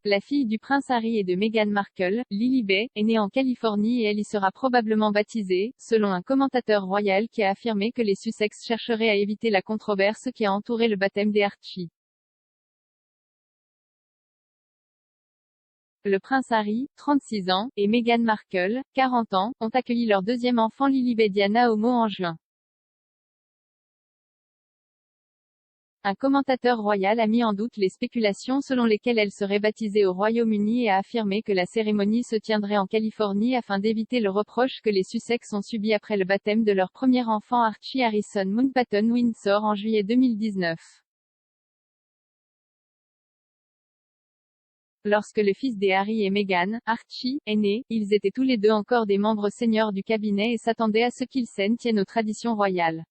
la fille du prince Harry et de Meghan Markle, Lilibet, est née en Californie et elle y sera probablement baptisée, selon un commentateur royal qui a affirmé que les Sussex chercheraient à éviter la controverse qui a entouré le baptême des Archie. Le prince Harry, 36 ans, et Meghan Markle, 40 ans, ont accueilli leur deuxième enfant Lilibet Diana Homo en juin. Un commentateur royal a mis en doute les spéculations selon lesquelles elle serait baptisée au Royaume-Uni et a affirmé que la cérémonie se tiendrait en Californie afin d'éviter le reproche que les Sussex ont subi après le baptême de leur premier enfant Archie Harrison Mountbatten Windsor en juillet 2019. Lorsque le fils des Harry et Meghan, Archie, est né, ils étaient tous les deux encore des membres seniors du cabinet et s'attendaient à ce qu'ils s'en tiennent aux traditions royales.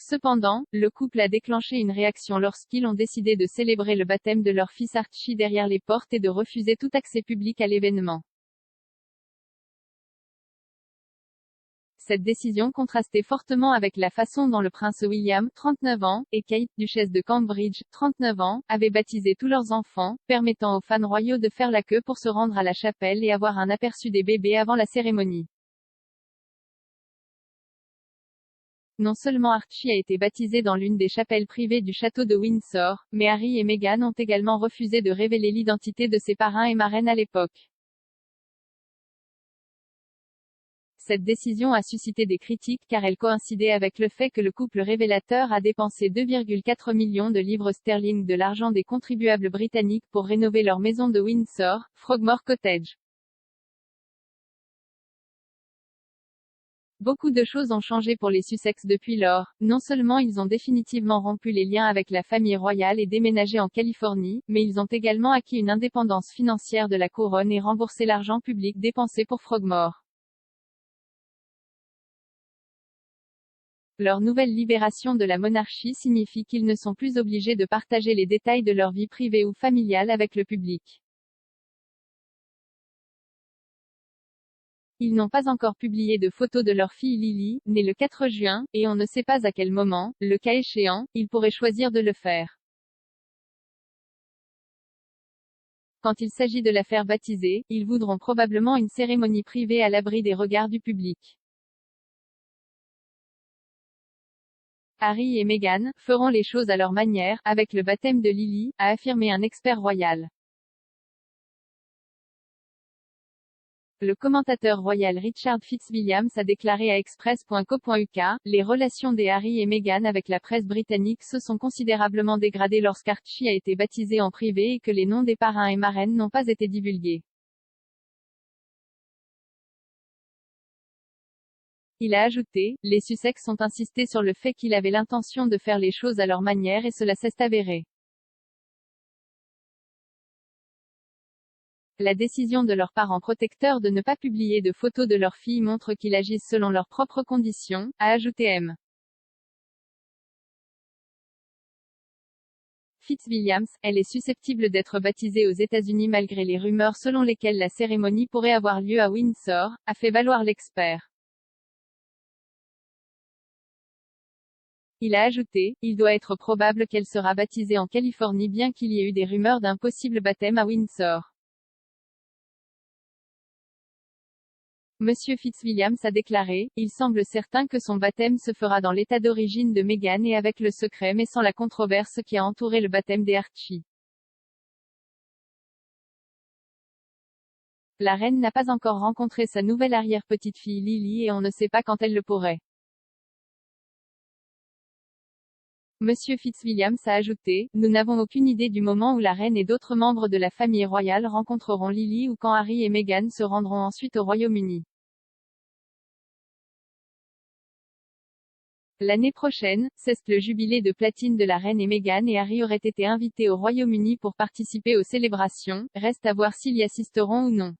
Cependant, le couple a déclenché une réaction lorsqu'ils ont décidé de célébrer le baptême de leur fils Archie derrière les portes et de refuser tout accès public à l'événement. Cette décision contrastait fortement avec la façon dont le prince William, 39 ans, et Kate, duchesse de Cambridge, 39 ans, avaient baptisé tous leurs enfants, permettant aux fans royaux de faire la queue pour se rendre à la chapelle et avoir un aperçu des bébés avant la cérémonie. Non seulement Archie a été baptisé dans l'une des chapelles privées du château de Windsor, mais Harry et Meghan ont également refusé de révéler l'identité de ses parrains et marraines à l'époque. Cette décision a suscité des critiques car elle coïncidait avec le fait que le couple révélateur a dépensé 2,4 millions de livres sterling de l'argent des contribuables britanniques pour rénover leur maison de Windsor, Frogmore Cottage. Beaucoup de choses ont changé pour les Sussex depuis lors. Non seulement ils ont définitivement rompu les liens avec la famille royale et déménagé en Californie, mais ils ont également acquis une indépendance financière de la couronne et remboursé l'argent public dépensé pour Frogmore. Leur nouvelle libération de la monarchie signifie qu'ils ne sont plus obligés de partager les détails de leur vie privée ou familiale avec le public. Ils n'ont pas encore publié de photos de leur fille Lily, née le 4 juin, et on ne sait pas à quel moment, le cas échéant, ils pourraient choisir de le faire. Quand il s'agit de la faire baptiser, ils voudront probablement une cérémonie privée à l'abri des regards du public. Harry et Meghan feront les choses à leur manière, avec le baptême de Lily, a affirmé un expert royal. Le commentateur royal Richard Fitzwilliams a déclaré à Express.co.uk, les relations des Harry et Meghan avec la presse britannique se sont considérablement dégradées lorsqu'Archie a été baptisé en privé et que les noms des parrains et marraines n'ont pas été divulgués. Il a ajouté, les Sussex ont insisté sur le fait qu'il avait l'intention de faire les choses à leur manière et cela s'est avéré. La décision de leurs parents protecteurs de ne pas publier de photos de leur fille montre qu'ils agissent selon leurs propres conditions, a ajouté M. Fitzwilliams, elle est susceptible d'être baptisée aux États-Unis malgré les rumeurs selon lesquelles la cérémonie pourrait avoir lieu à Windsor, a fait valoir l'expert. Il a ajouté, il doit être probable qu'elle sera baptisée en Californie bien qu'il y ait eu des rumeurs d'un possible baptême à Windsor. Monsieur Fitzwilliams a déclaré, il semble certain que son baptême se fera dans l'état d'origine de Meghan et avec le secret mais sans la controverse qui a entouré le baptême des Archie. La reine n'a pas encore rencontré sa nouvelle arrière-petite-fille Lily et on ne sait pas quand elle le pourrait. Monsieur Fitzwilliams a ajouté, nous n'avons aucune idée du moment où la reine et d'autres membres de la famille royale rencontreront Lily ou quand Harry et Meghan se rendront ensuite au Royaume-Uni. L'année prochaine, c'est le jubilé de platine de la reine et Meghan et Harry auraient été invités au Royaume-Uni pour participer aux célébrations, reste à voir s'ils y assisteront ou non.